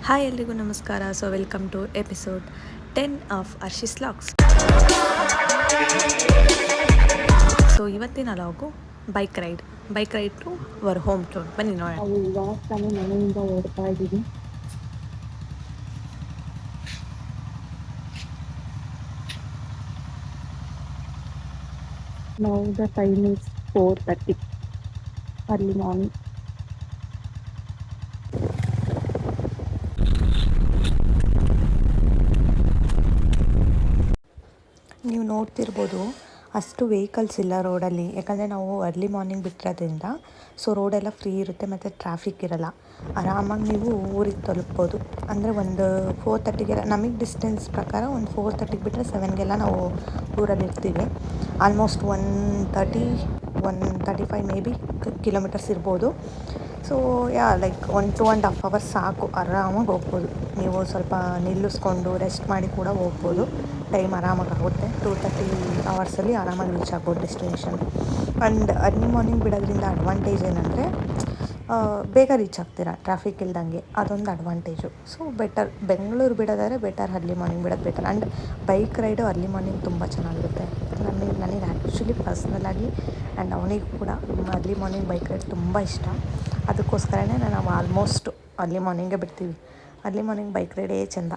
Hi ಎಲ್ರಿಗೂ ನಮಸ್ಕಾರ. So welcome to episode 10 of Arshi's logs. So ಇವತ್ತಿನ log bike ride to our home town. ಬನ್ನಿ ನೋಡೋಣ. ನಾವು ಇವಾಗ ತಾನೇ ಮನೆಯಿಂದ ಹೊರಡ್ತಾ ಇದ್ದೀವಿ. Now the time is 4:30 early morning. ನೀವು ನೋಡ್ತಿರ್ಬೋದು ಅಷ್ಟು ವೆಹಿಕಲ್ಸ್ ಇಲ್ಲ ರೋಡಲ್ಲಿ, ಯಾಕಂದರೆ ನಾವು ಅರ್ಲಿ ಮಾರ್ನಿಂಗ್ ಬಿಟ್ಟಿರೋದ್ರಿಂದ ಸೊ ರೋಡೆಲ್ಲ ಫ್ರೀ ಇರುತ್ತೆ ಮತ್ತು ಟ್ರಾಫಿಕ್ ಇರಲ್ಲ. ಆರಾಮಾಗಿ ನೀವು ಊರಿಗೆ ತಲುಪ್ಬೋದು. ಅಂದರೆ ಒಂದು 4:30ಗೆಲ್ಲ, ನಮಗೆ ಡಿಸ್ಟೆನ್ಸ್ ಪ್ರಕಾರ ಒಂದು 4:30ಗೆ ಬಿಟ್ಟರೆ 7ಗೆಲ್ಲ ನಾವು ಊರಲ್ಲಿ ಇರ್ತೀವಿ. ಆಲ್ಮೋಸ್ಟ್ 135 ಮೇ ಬಿ ಕಿಲೋಮೀಟರ್ಸ್ ಇರ್ಬೋದು. ಸೊ ಲೈಕ್ 1-2.5 ಅವರ್ಸ್ ಸಾಕು, ಆರಾಮಾಗಿ ಹೋಗ್ಬೋದು. ನೀವು ಸ್ವಲ್ಪ ನಿಲ್ಲಿಸ್ಕೊಂಡು ರೆಸ್ಟ್ ಮಾಡಿ ಕೂಡ ಹೋಗ್ಬೋದು. ಟೈಮ್ ಆರಾಮಾಗಿ ಆಗುತ್ತೆ. 2-3 ಅವರ್ಸಲ್ಲಿ ಆರಾಮಾಗಿ ರೀಚ್ ಆಗ್ಬೋದು ಡೆಸ್ಟಿನೇಷನ್. ಆ್ಯಂಡ್ ಅರ್ಲಿ ಮಾರ್ನಿಂಗ್ ಬಿಡೋದ್ರಿಂದ ಅಡ್ವಾಂಟೇಜ್ ಏನಂದರೆ ಬೇಗ ರೀಚ್ ಆಗ್ತೀರಾ ಟ್ರಾಫಿಕ್ ಇಲ್ದಂಗೆ, ಅದೊಂದು ಅಡ್ವಾಂಟೇಜು. ಸೊ ಬೆಟರ್, ಬೆಂಗಳೂರು ಬಿಡೋದಾದರೆ ಬೆಟರ್ ಅರ್ಲಿ ಮಾರ್ನಿಂಗ್ ಬಿಡೋದು better. And bike ride early morning ತುಂಬ ಚೆನ್ನಾಗಿರುತ್ತೆ. ನನಗೆ ಆ್ಯಕ್ಚುಲಿ ಪರ್ಸ್ನಲಾಗಿ ಆ್ಯಂಡ್ ಅವನಿಗೂ ಕೂಡ ಅರ್ಲಿ ಮಾರ್ನಿಂಗ್ ಬೈಕ್ ರೈಡ್ ತುಂಬ ಇಷ್ಟ. ಅದಕ್ಕೋಸ್ಕರನೇ ನಾವು ಆಲ್ಮೋಸ್ಟ್ ಅರ್ಲಿ ಮಾರ್ನಿಂಗೇ ಬಿಡ್ತೀವಿ. ಅರ್ಲಿ ಮಾರ್ನಿಂಗ್ ಬೈಕ್ ರೈಡೇ ಚೆಂದ.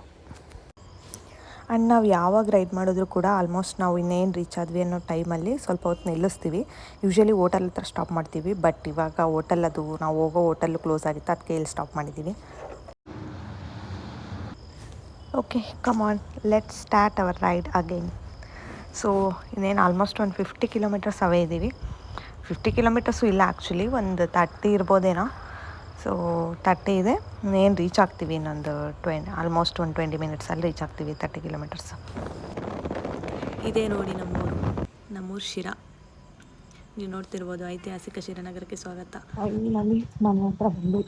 ಆ್ಯಂಡ್ ನಾವು ಯಾವಾಗ ರೈಡ್ ಮಾಡಿದ್ರು ಕೂಡ ಆಲ್ಮೋಸ್ಟ್ ನಾವು ಇನ್ನೇನು ರೀಚ್ ಆದ್ವಿ ಅನ್ನೋ ಟೈಮಲ್ಲಿ ಸ್ವಲ್ಪ ಹೊತ್ತು ನಿಲ್ಲಿಸ್ತೀವಿ. ಯೂಶ್ವಲಿ ಹೋಟೆಲ್ ಹತ್ರ ಸ್ಟಾಪ್ ಮಾಡ್ತೀವಿ, ಬಟ್ ಇವಾಗ ಹೋಟೆಲ್ ಅದು ನಾವು ಹೋಗೋ ಹೋಟೆಲ್ಲು ಕ್ಲೋಸ್ ಆಗಿತ್ತು, ಅದಕ್ಕೆ ಇಲ್ಲಿ ಸ್ಟಾಪ್ ಮಾಡಿದ್ದೀವಿ. Okay, come on, let's start our ride again. So ಇನ್ನೇನು ಆಲ್ಮೋಸ್ಟ್ ಒಂದು 50 ಕಿಲೋಮೀಟರ್ಸ್ ಅವೇ ಇದ್ದೀವಿ. 50 ಕಿಲೋಮೀಟರ್ಸು ಇಲ್ಲ, ಆ್ಯಕ್ಚುಲಿ ಒಂದು 30 ಇರ್ಬೋದೇನೋ. ಸೊ 30 ಇದೆ. ಏನು ರೀಚ್ ಆಗ್ತೀವಿ ಇನ್ನೊಂದು ಆಲ್ಮೋಸ್ಟ್ ಒಂದು 20 ಮಿನಿಟ್ಸಲ್ಲಿ ರೀಚ್ ಆಗ್ತೀವಿ 30 ಕಿಲೋಮೀಟರ್ಸ್. ಇದೇ ನೋಡಿ ನಮ್ಮೂರು ಶಿರಾ. ನೀವು ನೋಡ್ತಿರ್ಬೋದು, ಐತಿಹಾಸಿಕ ಶಿರಾನಗರಕ್ಕೆ ಸ್ವಾಗತ. ಫೈನಲಿ ಮನೆ ಹತ್ರ ಬಂದು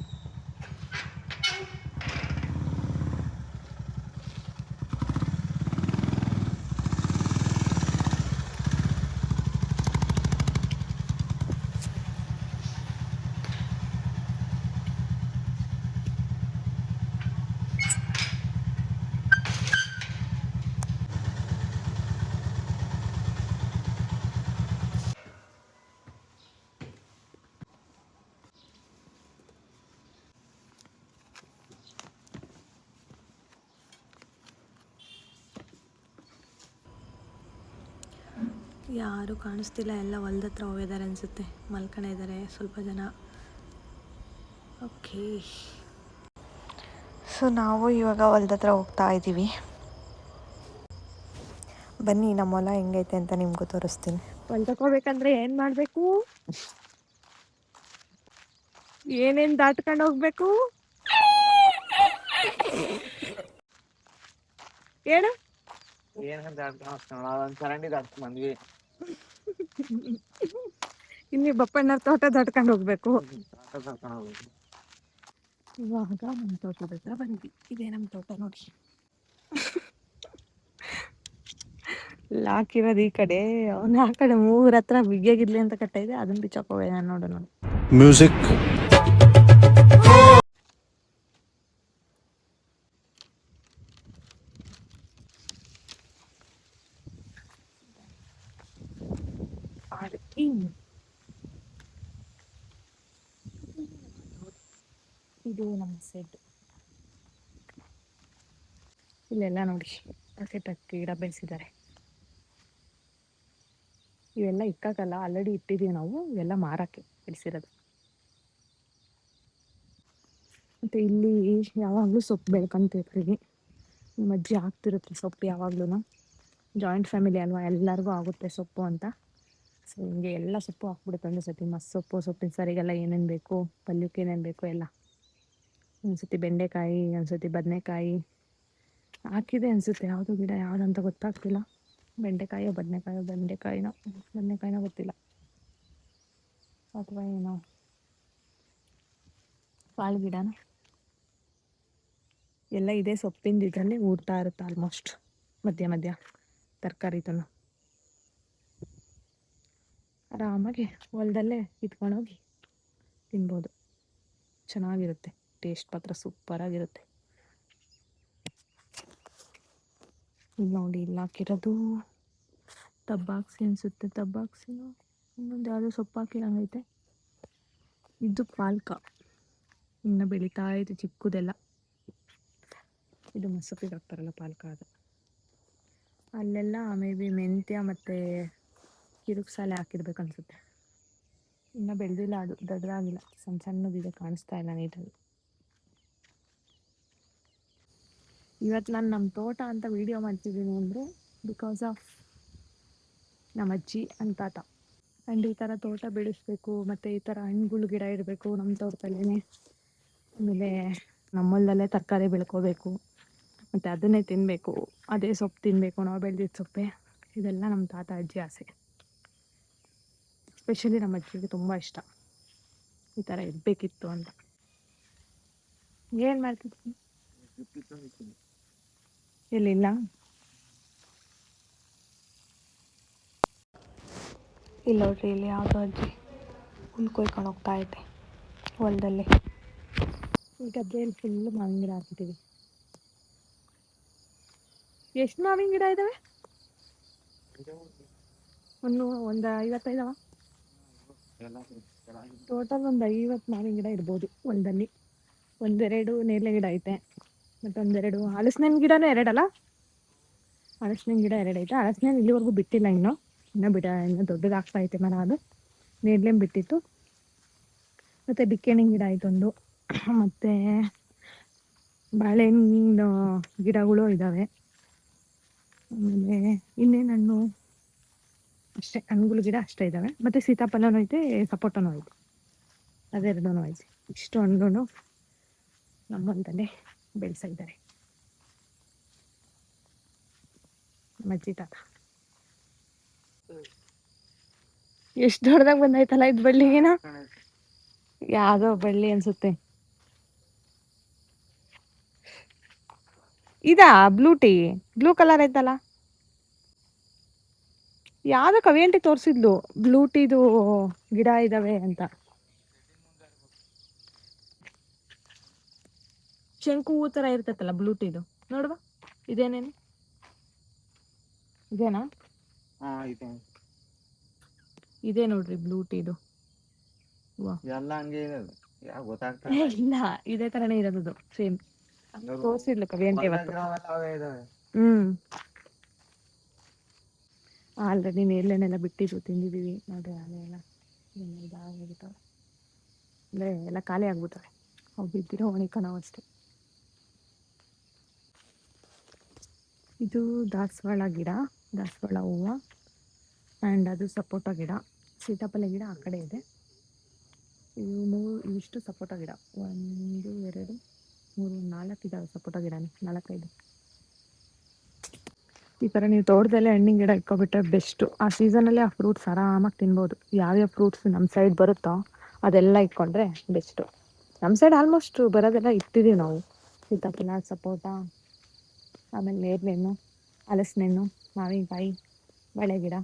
ಯಾರೂ ಕಾಣಿಸ್ತಿಲ್ಲ, ಎಲ್ಲ ಹೊಲ್ದ ಹತ್ರ ಹೋಗಿದ್ದಾರೆ ಅನಿಸುತ್ತೆ, ಮಲ್ಕೊಂಡಿದ್ದಾರೆ ಸ್ವಲ್ಪ ಜನ. ಓಕೆ, ಸೊ ನಾವು ಇವಾಗ ಹೊಲ್ದ ಹತ್ರ ಹೋಗ್ತಾ ಇದ್ದೀವಿ. ಬನ್ನಿ ನಮ್ಮ ಹೊಲ ಹೆಂಗೈತೆ ಅಂತ ನಿಮಗೂ ತೋರಿಸ್ತೀನಿ. ಹೊಲ್ ತಗೋಬೇಕಂದ್ರೆ ಏನು ಮಾಡಬೇಕು, ಏನೇನು ದಾಟ್ಕೊಂಡು ಹೋಗ್ಬೇಕು ಹೇಳು. ಇಲ್ಲಿ ಬಪ್ಪಣ್ಣರ ತೋಟ ದಾಟ್ಕೊಂಡು ಹೋಗ್ಬೇಕು. ಇವಾಗ ನಮ್ಮ ತೋಟದ ಹತ್ರ ಬಂದ್ವಿ. ಇದೇ ನಮ್ಮ ತೋಟ ನೋಡಿ. ಲಾಕಿರೋದು ಈ ಕಡೆ, ಅವನು ಆ ಕಡೆ 3 ಹತ್ರ ಬಿಗಿಯಾಗಿರ್ಲಿ ಅಂತ ಕಟ್ಟ ಇದೆ, ಅದನ್ನ ಬಿಚ್ಚಕ್ಕೆ ಹೋಗಿ ನಾನು ನೋಡೋಣ. ಮ್ಯೂಸಿಕ್ ಇದು ನಮ್ಮ ಸೆಟ್. ಇಲ್ಲೆಲ್ಲ ನೋಡಿ ಟಕ್ಕೆ ಗಿಡ ಬೆಳೆಸಿದ್ದಾರೆ. ಇವೆಲ್ಲ ಇಕ್ಕಾಗಲ್ಲ, ಆಲ್ರೆಡಿ ಇಟ್ಟಿದ್ದೀವಿ ನಾವು. ಇವೆಲ್ಲ ಮಾರಕ್ಕೆ ಬೆಳೆಸಿರೋದು. ಮತ್ತು ಇಲ್ಲಿ ಯಾವಾಗಲೂ ಸೊಪ್ಪು ಬೆಳ್ಕೊಂತಿರ್ತೀವಿ. ನಮ್ಮ ಅಜ್ಜಿ ಹಾಕ್ತಿರುತ್ತೆ ಸೊಪ್ಪು ಯಾವಾಗ್ಲೂ. ಜಾಯಿಂಟ್ ಫ್ಯಾಮಿಲಿ ಅಲ್ವಾ, ಎಲ್ಲರಿಗೂ ಆಗುತ್ತೆ ಸೊಪ್ಪು ಅಂತ. ಸೊ ಹಿಂಗೆ ಎಲ್ಲ ಸೊಪ್ಪು ಹಾಕ್ಬಿಡುತ್ತೆ ಒಂದು ಸತಿ. ಮಸ್ತ್ ಸೊಪ್ಪು, ಸೊಪ್ಪಿನ ಸಾರಿಗೆಲ್ಲ ಏನೇನು ಬೇಕು, ಪಲ್ಯಕ್ಕೆ ಏನೇನು ಬೇಕು ಎಲ್ಲ. ಒಂದ್ಸತಿ ಬೆಂಡೆಕಾಯಿ, ಒಂದ್ಸತಿ ಬದನೆಕಾಯಿ ಹಾಕಿದೆ ಅನಿಸುತ್ತೆ. ಯಾವುದು ಗಿಡ ಯಾವುದಂತ ಗೊತ್ತಾಗ್ತಿಲ್ಲ. ಬದನೆಕಾಯಿನೋ ಗೊತ್ತಿಲ್ಲ, ಅಥವಾ ಏನೋ ಕಾಳು ಗಿಡನ ಎಲ್ಲ ಇದೆ. ಸೊಪ್ಪಿಂದ ಇದರಲ್ಲಿ ಊಡ್ತಾ ಇರುತ್ತೆ ಆಲ್ಮೋಸ್ಟ್ ಮಧ್ಯ ತರಕಾರಿತನ. ಆರಾಮಾಗಿ ಹೊಲದಲ್ಲೇ ಇಟ್ಕೊಂಡೋಗಿ ತಿನ್ಬೋದು. ಚೆನ್ನಾಗಿರುತ್ತೆ, ಟೇಸ್ಟ್ ಮಾತ್ರ ಸೂಪರಾಗಿರುತ್ತೆ. ಇಲ್ಲಿ ನೋಡಿ ಇಲ್ಲಿ ಹಾಕಿರೋದು ತಬ್ಬಾಕ್ಸಿ ಅನಿಸುತ್ತೆ, ತಬ್ಬಾಕ್ಸಿನ ಇನ್ನೊಂದು ಯಾವುದೋ ಸೊಪ್ಪು ಹಾಕಿರಂಗೈತೆ. ಇದು ಪಾಲ್ಕ ಇನ್ನು ಬೆಳೀತಾ ಇದೆ ಚಿಕ್ಕದೆಲ್ಲ. ಇದು ಮಸೂಪಿಗೆ ಹಾಕ್ತಾರಲ್ಲ ಪಾಲ್ಕ ಅದು. ಅಲ್ಲೆಲ್ಲ ಮೇ ಬಿ ಮೆಂತ್ಯ ಮತ್ತು ಕಿರುಕ್ಸಾಲೆ ಹಾಕಿರ್ಬೇಕು ಅನಿಸುತ್ತೆ. ಇನ್ನು ಬೆಳೆದಿಲ್ಲ, ಅದು ದೊಡ್ಡದಾಗಿಲ್ಲ, ಸಣ್ಣ ಸಣ್ಣದಿದೆ, ಕಾಣಿಸ್ತಾ ಇಲ್ಲ ನೀಟಾಗಿ. ಇವತ್ತು ನಾನು ನಮ್ಮ ತೋಟ ಅಂತ ವಿಡಿಯೋ ಮಾಡ್ತಿದ್ದೀನಿ ಅಂದರೆ ಬಿಕಾಸ್ ಆಫ್ ನಮ್ಮ ಅಜ್ಜಿ and ತಾತ. ಆ್ಯಂಡ್ ಈ ಥರ ತೋಟ ಬೆಳೆಸ್ಬೇಕು ಮತ್ತು ಈ ಥರ ಹಣ್ಣುಗಳು ಗಿಡ ಇರಬೇಕು ನಮ್ಮ ತೋಟದಲ್ಲೇ. ಆಮೇಲೆ ನಮ್ಮಲ್ಲೇ ತರಕಾರಿ ಬೆಳ್ಕೋಬೇಕು ಮತ್ತು ಅದನ್ನೇ ತಿನ್ನಬೇಕು, ಅದೇ ಸೊಪ್ಪು ತಿನ್ನಬೇಕು, ನಾವು ಬೆಳೆದಿದ್ದ ಸೊಪ್ಪೆ. ಇದೆಲ್ಲ ನಮ್ಮ ತಾತ ಅಜ್ಜಿ ಆಸೆ. ಸ್ಪೆಷಲಿ ನಮ್ಮ ಅಜ್ಜಿಗೆ ತುಂಬ ಇಷ್ಟ ಈ ಥರ ಇರಬೇಕಿತ್ತು ಅಂತ. ಏನು ಮಾಡ್ತಿದ್ದೀನಿ ಎಲ್ಲಿಲ್ಲ. ಇಲ್ಲ ನೋಡ್ರಿ, ಇಲ್ಲಿ ಯಾವುದೋ ಅಜ್ಜಿ ಹುಲ್ ಕೊಯ್ಕೊಂಡು ಹೋಗ್ತಾ ಐತೆ ಹೊಲದಲ್ಲಿ. ಈ ಗದ್ದೆಯಲ್ಲಿ ಫುಲ್ಲು ಮಾವಿನ ಗಿಡ ಹಾಕಿದ್ದೀವಿ. ಎಷ್ಟು ಮಾವಿನ ಗಿಡ ಇದ್ದಾವೆ? ಒಂದು 55 ಟೋಟಲ್ ಒಂದು 50 ಮಾವಿನ ಗಿಡ ಇರ್ಬೋದು ಹೊಲದಲ್ಲಿ. ಒಂದೆರಡು ನೇರಳೆ ಗಿಡ ಐತೆ, ಮತ್ತೊಂದೆರಡು ಹಲಸಿನ ಗಿಡನೂ ಎರಡಲ್ಲ, ಹಲಸಿನ ಗಿಡ 2 ಐತೆ. ಹಲಸಿನ ಇಲ್ಲಿವರೆಗೂ ಬಿಟ್ಟಿಲ್ಲ, ಇನ್ನೂ ದೊಡ್ಡದಾಗ್ತಾ ಐತೆ ಮರ. ಅದು ನೇರಳೆ ಬಿಟ್ಟಿತ್ತು. ಮತ್ತು ಬಿಕ್ಕೆಹಣ್ಣಿನ ಗಿಡ ಆಯ್ತೊಂದು, ಮತ್ತು ಬಾಳೆಹಣ್ಣಿನ ಗಿಡಗಳು ಇದ್ದಾವೆ. ಆಮೇಲೆ ಇನ್ನೇನು ಅಷ್ಟೇ, ಹಣ್ಣುಗಳ ಗಿಡ ಅಷ್ಟೇ ಇದ್ದಾವೆ. ಮತ್ತು ಸೀತಾಫಲನೂ ಐತೆ, ಸಪೋಟನೂ ಐತೆ, ಅದೆರಡೂ ಐತೆ. ಇಷ್ಟು ಹಣ್ಣು ನಮ್ಮ ಹೊಲದಲ್ಲೇ ಬೆಳೆಸ್ತಾ ಇದ್ದಾರೆ ನಮ್ಮ ಅಜ್ಜಿ ತಾತ. ಎಷ್ಟು ದೊಡ್ಡದಾಗಿ ಬಂದೈತಲ್ಲ ಇದು ಬಳ್ಳಿಗೇನ, ಯಾವುದೋ ಬಳ್ಳಿ ಅನ್ಸುತ್ತೆ. ಇದಾ ಬ್ಲೂ ಕಲರ್ ಐತಲ್ಲ, ಯಾವುದೋ ಕವಿಯಂಟಿ ತೋರಿಸಿದ್ಲು ಬ್ಲೂ ಟೀದು ಗಿಡ ಇದ್ದಾವೆ ಅಂತ. ಶಂಕು ಹೂ ಥರ ಇರ್ತೈತಲ್ಲ ಬ್ಲೂ ಟೀದು, ನೋಡುವ ಇದೇನೇನು, ಇದೇನಾ? ಇದೆ ನೋಡ್ರಿ ಬ್ಲೂ ಟೀದು. ಇಲ್ಲ, ಇದೇ ತರನೇ ಇರೋದು ಸೇಮ್. ತೋರಿಸಿದ್ಲು ಕವಿಯಂಟಿ ಇವತ್ತು. ಆಲ್ರೆಡಿ ನೇರಳೆನೆಲ್ಲ ಬಿಟ್ಟಿದ್ದು ತಿಂದಿದ್ದೀವಿ ನೋಡ್ರಿ. ಅಲ್ಲೆಲ್ಲ ಇದಾಗಿರ್ತಾವೆ, ಅಂದರೆ ಎಲ್ಲ ಖಾಲಿ ಆಗ್ಬಿಟ್ಟವೆ. ಅವು ಬಿದ್ದಿರೋ ಒಣಕಣವು ಅಷ್ಟೇ. ಇದು ದಾಸವಾಳ ಗಿಡ, ದಾಸವಾಳ ಹೂವು. ಆ್ಯಂಡ್ ಅದು ಸಪೋಟ ಗಿಡ. ಸೀತಾಫಲ ಗಿಡ ಆ ಕಡೆ ಇದೆ. ಇವಿಷ್ಟು ಸಪೋಟ ಗಿಡ. 1 2 3 4 ಇದ್ದಾವೆ ಸಪೋಟ ಗಿಡನೇ, 4-5. ಈ ಥರ ನೀವು ತೋಟದಲ್ಲೇ ಹಣ್ಣಿನ ಗಿಡ ಇಟ್ಕೊಬಿಟ್ರೆ ಬೆಸ್ಟು. ಆ ಸೀಸನಲ್ಲೇ ಆ ಫ್ರೂಟ್ಸ್ ಆರಾಮಾಗಿ ತಿನ್ಬೋದು. ಯಾವ್ಯಾವ ಫ್ರೂಟ್ಸ್ ನಮ್ಮ ಸೈಡ್ ಬರುತ್ತೋ ಅದೆಲ್ಲ ಇಟ್ಕೊಂಡ್ರೆ ಬೆಸ್ಟು. ನಮ್ಮ ಸೈಡ್ ಆಲ್ಮೋಸ್ಟ್ ಬರೋದೆಲ್ಲ ಇಟ್ಟಿದ್ದೀವಿ ನಾವು. ಸೀತಾಫಲ, ಸಪೋಟ, ಆಮೇಲೆ ನೇರಳೆಹಣ್ಣು, ಹಲಸಿನಹಣ್ಣು, ಮಾವಿನಕಾಯಿ, ಬಾಳೆ ಗಿಡ.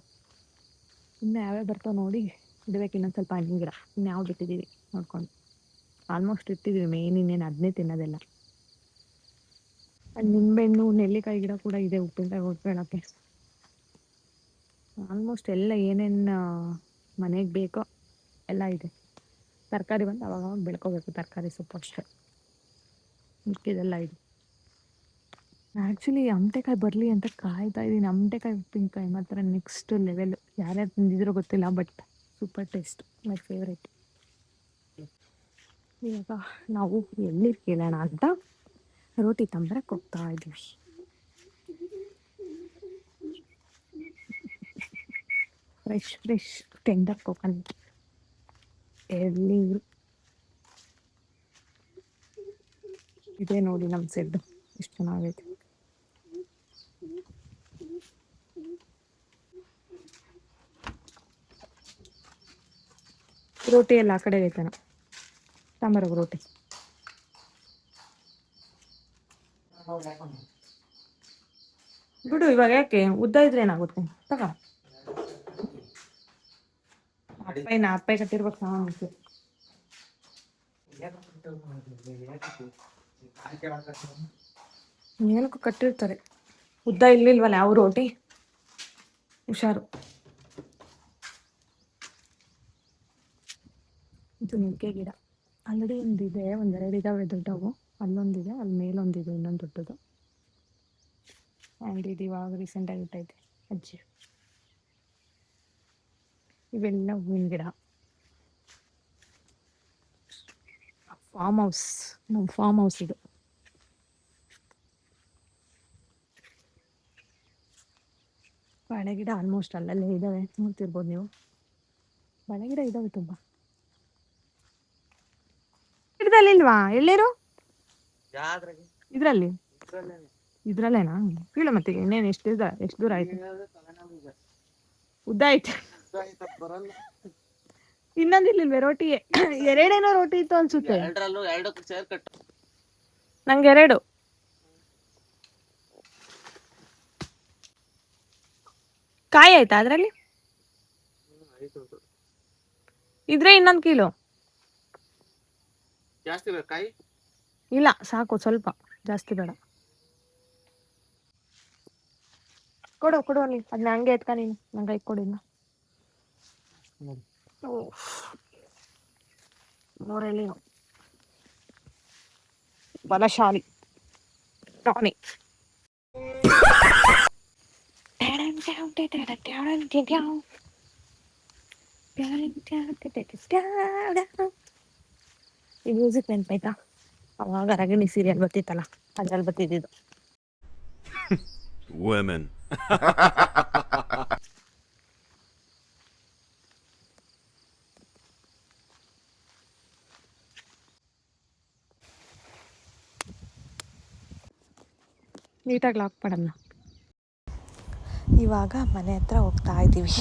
ಇನ್ನು ಯಾವ್ಯಾವ ಬರ್ತಾವೆ ನೋಡಿ ಇಡಬೇಕು. ಇನ್ನೊಂದು ಸ್ವಲ್ಪ ಹಣ್ಣಿನ ಗಿಡ ಇನ್ಯಾವ ಬಿಟ್ಟಿದ್ದೀವಿ ನೋಡ್ಕೊಂಡು. ಆಲ್ಮೋಸ್ಟ್ ಇಟ್ಟಿದ್ದೀವಿ, ಮೇನ್ ಇನ್ನೇನು ಅದನ್ನೇ ತಿನ್ನೋದೆಲ್ಲ. ನಿಂಬೆಹಣ್ಣು, ನೆಲ್ಲಿಕಾಯಿ ಗಿಡ ಕೂಡ ಇದೆ, ಉಪ್ಪಿನಕಾಯಿ ಕೊಟ್ಕೊಳ್ಳೋಕ್ಕೆ. ಆಲ್ಮೋಸ್ಟ್ ಎಲ್ಲ ಏನೇನು ಮನೆಗೆ ಬೇಕೋ ಎಲ್ಲ ಇದೆ. ತರಕಾರಿ ಬಂದು ಅವಾಗ ಬೆಳ್ಕೋಬೇಕು, ತರಕಾರಿ ಸೊಪ್ಪು ಅಷ್ಟೇ, ಮಿಕ್ಕಿದೆಲ್ಲ ಇದೆ. ಆ್ಯಕ್ಚುಲಿ ಅಮಟೆಕಾಯಿ ಬರಲಿ ಅಂತ ಕಾಯ್ತಾ ಇದ್ದೀನಿ. ಅಮಟೆಕಾಯಿ ಉಪ್ಪಿನಕಾಯಿ ಮಾತ್ರ ನೆಕ್ಸ್ಟ್ ಲೆವೆಲ್. ಯಾರ್ಯಾರು ತಿಂದಿದ್ರೋ ಗೊತ್ತಿಲ್ಲ, but super taste, my favourite. ಇವಾಗ ನಾವು ಎಲ್ಲಿ ಕೇಳೋಣ ಅಂತ ರೋಟಿ ತಂಬರಕ್ಕೆ ಹೋಗ್ತಾ ಇದ್ದೀವಿ. ಫ್ರೆಶ್ ಟೆಂಡರ್ ಕೋಕೋನಟ್, ಎಳ್ನೀರು ಇದೆ ನೋಡಿ. ನಮ್ಮ ಸೆಡ್ ಎಷ್ಟು ಚೆನ್ನಾಗೈತೆ. ರೋಟಿ ಎಲ್ಲ ಆ ಕಡೆ ಐತನ, ಸಾಂಬಾರಿಗೆ ರೋಟಿ. ಬಿಡು ಇವಾಗ, ಯಾಕೆ ಉದ್ದ ಇದ್ರೆ ಏನಾಗುತ್ತೆ ತಗ. ಅಪ್ಪಾಯಿ ಕಟ್ಟಿರ್ಬೇಕು ಸಾಂಗ್. ಏನಕ್ಕೂ ಕಟ್ಟಿರ್ತಾರೆ. ಉದ್ದ ಇರ್ಲಿಲ್ವಲ್ಲ ಯಾವ ರೋಟಿ. ಹುಷಾರು. ಇದು ನುಗ್ಗೆ ಗಿಡ ಆಲ್ರೆಡಿ ಒಂದಿದೆ, ಒಂದೆರಡು ಇದಾವೆ ದೊಡ್ಡವು. ಅಲ್ಲೊಂದಿದೆ, ಅಲ್ಲಿ ಮೇಲೊಂದಿದೆ ಇನ್ನೊಂದು ದೊಡ್ಡದು. ಆ್ಯಂಡ್ ಇದು ಇವಾಗ ರೀಸೆಂಟಾಗಿ ಇಟ್ಟೈತೆ ಅಜ್ಜಿ. ಇವೆಲ್ಲ ಹೂವಿನ ಗಿಡ. ಫಾರ್ಮ್ ಹೌಸ್, ನಮ್ಮ ಫಾರ್ಮ್ ಹೌಸ್ ಇದು. ಬಾಳೆ ಗಿಡ ಆಲ್ಮೋಸ್ಟ್ ಅಲ್ಲಲ್ಲೇ ಇದ್ದಾವೆ, ನೋಡ್ತಿರ್ಬೋದು ನೀವು. ಬಾಳೆ ಗಿಡ ಇದಾವೆ ತುಂಬ. ಗಿಡದಲ್ಲಿಲ್ವಾ ಎಳ್ಳೀರು? ಇದ್ರಲ್ಲಿ ಇದ್ರಲ್ಲೇನಾ? ಇಲ್ಲ ಮತ್ತೆ ಇನ್ನೇನು ಎಷ್ಟು ದೂರ ಆಯ್ತು? ಉದ್ದ ಐತೆ. ಇನ್ನೊಂದು ಇರ್ಲಿಲ್ವೇ ರೋಟಿ? ಎರಡೇನೋ ರೋಟಿ ಇತ್ತು ಅನ್ಸುತ್ತೆ. ನಂಗೆ ಎರಡು. ಕಾಯಿ ಆಯ್ತಾ ಅದ್ರಲ್ಲಿ? ಇದ್ರೆ ಇನ್ನೊಂದು ಕಿಲೋ. ಜಾಸ್ತಿ ಬೇಕಾಯಿ? ಇಲ್ಲ ಸಾಕು, ಸ್ವಲ್ಪ ಜಾಸ್ತಿ ಬೇಡ. ಕೊಡು ಕೊಡು ಅಲ್ಲಿ, ಅದನ್ನ ಹಂಗೆ ಎತ್ಕ ನೀನು, ನಂಗೆ ಕೊಡು ಇನ್ನು. ಮೂರಲ್ಲಿ ಬಲಶಾಲಿ ಟಾನಿ. ಈ ಮ್ಯೂಸಿಕ್ ನೆನ್ಪಾಯ್ತಾ? ಅವಾಗ ರಗಿಣಿ ಸೀರಿಯಲ್ ಬರ್ತಿತ್ತಲ್ಲ, ಅದ್ರಲ್ಲಿ ಬರ್ತಿದ್ದು. Women. ನೀಟಾಗಿ ಲಾಕ್ ಮಾಡಲ್ಲ. ಇವಾಗ ಮನೆ ಹತ್ರ ಹೋಗ್ತಾ ಇದ್ದೀವಿ.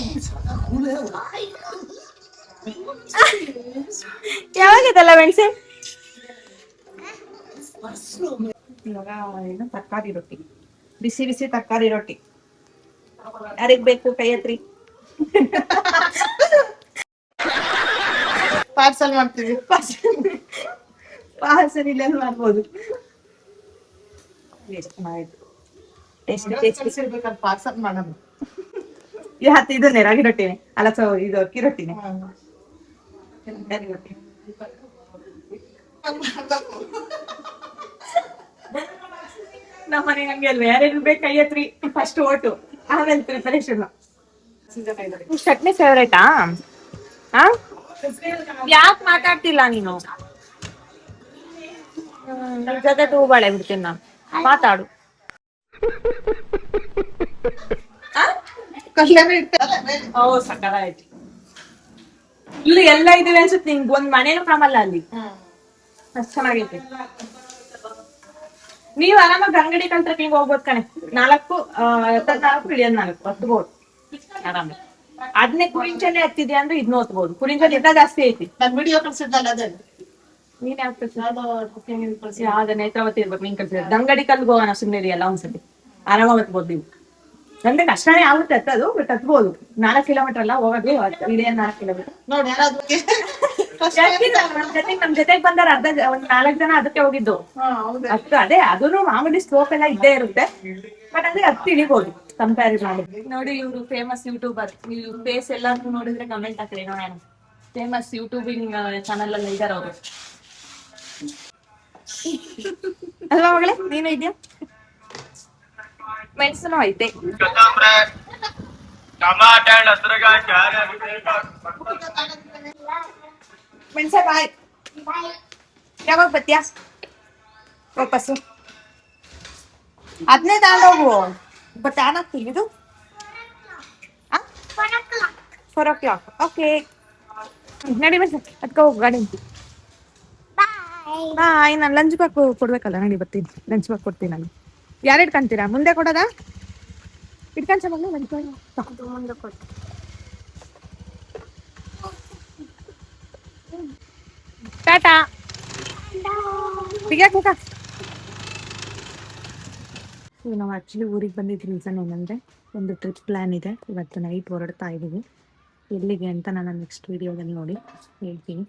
ಯಾವಾಗಿದಲ್ಲ ಮೆಣಸೆ? ಇವಾಗ ಏನು ತರಕಾರಿ ರೊಟ್ಟಿ, ಬಿಸಿ ಬಿಸಿ ತರಕಾರಿ ರೊಟ್ಟಿ. ಯಾರಿಗ್ ಬೇಕು ಕೈ ಹತ್ರಿ. ಪಾರ್ಸಲ್ ಮಾಡ್ತೀವಿ. ಪಾರ್ಸಲ್ ಇಲ್ಲ ಮಾಡ್ಬೋದು. ಪಾರ್ಸಲ್ ಮಾಡೋದು. ಯಾತ್ ಇದನ್ನೇ ರಾಗಿ ರೊಟ್ಟಿನೇ ಅಲ್ಲ, ಇದು ಅಕ್ಕಿ ರೊಟ್ಟಿನೇ. ನಮ್ಮ ಮನೆ ಹಂಗೆ ಅಲ್ವಾ, ಯಾರೇನು ಬೇಕು ಕೈ ಹತ್ರಿ, ಫಸ್ಟ್ ಓಟು ಆಮೇಲೆ ಪ್ರಿಪರೇಷನ್. ಚಟ್ನಿ ಫೇವ್ರೇಟಾ? ಯಾಕೆ ಮಾತಾಡ್ತಿಲ್ಲ ನೀನು? ನಿನ್ ಜೊತೆ ತೂಬಾಳೆ ಬಿಡ್ತೀನಿ ನಾನು, ಮಾತಾಡು. ಸಕ್ಕತ್ತಾಯ್ತು. ಇಲ್ಲಿ ಎಲ್ಲ ಇದಿವೆ ಅನ್ಸುತ್ತೆ, ನಿಂಗೆ ಒಂದ್ ಮನೇನು ಕಾಮಲ್ಲ ಅಲ್ಲಿ, ಅಷ್ಟ್ ಚೆನ್ನಾಗೈತೆ. ನೀವ್ ಆರಾಮಾಗಿ ಅಂಗಡಿ ಕಲ್ತ್ರ ಹಿಂಗ್ ಹೋಗ್ಬೋದು ಕಣೆ. 4 ಇಳಿಯೋದ್ 4 ಹತ್ಬೋದು ಆರಾಮ. ಅದನ್ನೇ ಕುರಿಂಚನೆ ಹತ್ತಿದ್ಯಾ ಅಂದ್ರೆ ಇದನ್ನ ಹೊತ್ಬೋದು. ಕುರಿಂಚನೆ ಇದ್ದ ಜಾಸ್ತಿ ಐತಿ. ನನ್ ವಿಡಿಯೋ ಕಳ್ಸಿದ್ದಲ್ಲ ಅದೇ. ನೀನ್ ಯಾಕೆ ಕಳ್ಸಿ? ಯಾವ್ದ ನೇತ್ರಾವತಿ ಇರ್ಬೇಕು ನೀನ್ ಕಳ್ಸಿದ. ಅಂಗಡಿ ಕಲ್ಗೆ ಹೋಗೋಣ ಸುಮ್ಮನೆ ಎಲ್ಲ ಒಂದ್ಸತಿ, ಆರಾಮಾಗಿ ಹತ್ಬೋದು ನೀವು. ಅಂದ್ರೆ ಕಷ್ಟನೇ ಆಗುತ್ತೆ ಹತ್ತದು, ಬಟ್ ಹತ್ಬೋದು. 4 ಕಿಲೋಮೀಟರ್ ಅಲ್ಲ ಹೋಗೋದು, ಇಳಿಯೋದ್ 4 ಕಿಲೋಮೀಟರ್. ನೋಡಿ ಯಾರಾದ್ರೂ ನಮ್ ಜೊತೆಗೆ ಬಂದಾರ ಒಂದ್ 4 ಜನ ಅದಕ್ಕೆ ಹೋಗಿದ್ದು. ಅಷ್ಟು ಅದೇ, ಅದನ್ನು ಮಾಮೂಲಿ ಸ್ಲೋಪ್ ಎಲ್ಲ ಇದ್ದೇ ಇರುತ್ತೆ, ಬಟ್ ಅಂದ್ರೆ ಹತ್ತಿ ಇಳಿಬಹುದು ಕಂಪೇರ್ ಮಾಡಿ. ನೋಡಿ ಇವ್ರು ಫೇಮಸ್ ಯೂಟ್ಯೂಬರ್, ಇವ್ರ ಫೇಸ್ ಎಲ್ಲಾರು ನೋಡಿದ್ರೆ ಕಮೆಂಟ್ ಹಾಕ್ರಿ ನೋಡೋಣ. ಫೇಮಸ್ ಯೂಟ್ಯೂಬಿಂಗ್ ಚಾನಲ್ ಅಲ್ಲಿ ಇದಾರ ಅವರು ಅಲ್ವಾ ಮಗಳೇ? ನೀನು ಇದೆಯಾ? ಮೆಣಸನು ಐತೆ. ಮೆಣಸ ಬಾಯ್, ಯಾವಾಗ ಬತ್ತೀಯಾ ವಾಪಸ್ಸು? ಅದನ್ನೇ ತಗೊಂಡೋಗು. ಬಟ್ ಏನಾಗ್ತೀವಿ ಇದು 4 o'clock. ಓಕೆ ನಡಿ ಮೆಣಸ ಅದ್ಕ ಹೋಗು ಗಾಡಿ. ಬಾಯ್. ನಾನು ಲಂಚ್ ಬಾಕ್ ಕೊಡ್ಬೇಕಲ್ಲ, ನಡಿ ಬರ್ತೀನಿ. ಲಂಚ್ ಬಾಕ್ ಕೊಡ್ತೀನಿ ನಾನು. ಯಾರು ಇಟ್ಕೊಂತೀರಾ? ಮುಂದೆ ಕೊಡೋದಾ? ಇಟ್ಕೊಂತ ಮಗಳು ಲಂಚ್ ಬಾಕ್ ಮುಂದೆ ಕೊಡ್ತೀನಿ. ಟಾಟಾ. ನಾವು ಆ್ಯಕ್ಚುಲಿ ಊರಿಗೆ ಬಂದಿದ್ದ ರೀಸನ್ ಏನಂದರೆ, ಒಂದು ಟ್ರಿಪ್ ಪ್ಲ್ಯಾನ್ ಇದೆ. ಇವತ್ತು ನೈಟ್ ಹೊರಡ್ತಾ ಇದ್ದೀವಿ. ಎಲ್ಲಿಗೆ ಅಂತ ನಾನು ನೆಕ್ಸ್ಟ್ ವೀಡಿಯೋದಲ್ಲಿ ನೋಡಿ ಹೇಳ್ತೀನಿ.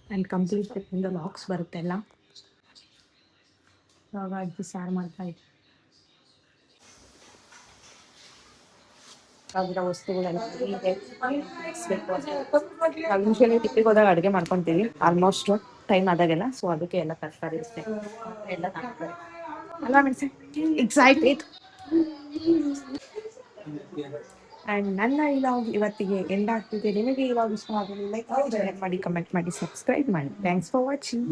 ಆ್ಯಂಡ್ ಕಂಪ್ಲೀಟ್ ಟ್ರಿಪ್ಪಿಂದ ಲಾಕ್ಸ್ ಬರುತ್ತೆ ಎಲ್ಲ. ಇವಾಗ ಅಜ್ಜಿ ಸಾರು ಮಾಡ್ತಾ ಇದ್ದೀನಿ. ಆಗಿರೋ ವಸ್ತುಗಳೆಲ್ಲ ಹೀಗೆ ಇಡಿಸ್ಬೇಕು ಅಂತ. ನಾವು ಯೂಶಲಿ ಟಿಪ್ಪಿಗೆ ಹೋದಾಗ ಅಡುಗೆ ಮಾಡ್ಕೊತೀವಿ ಆಲ್ಮೋಸ್ಟ್ ಟೈಮ್ ಆದಾಗೆಲ್ಲ. ಸೊ ಅದಕ್ಕೆ ಎಲ್ಲ ತರಕಾರಿ ಎಲ್ಲ ತರಕಾರಿ ಅಲ್ವಾ ಮೆಣಸೆ ಎಕ್ಸೈಟೆಡ್. ಆ್ಯಂಡ್ ನನ್ನ ಈ ವ್ಲಾಗ್ ಇವತ್ತಿಗೆ ಎಂಡ್ ಆಗ್ತಿದೆ. ನಿಮಗೆ ಈ ವ್ಲಾಗ್ ಇಷ್ಟ ಆಗಲಿ ಲೈಕ್ ಮಾಡಿ, ಶೇರ್ ಮಾಡಿ, ಕಮೆಂಟ್ ಮಾಡಿ, ಸಬ್ಸ್ಕ್ರೈಬ್ ಮಾಡಿ. Thanks for watching.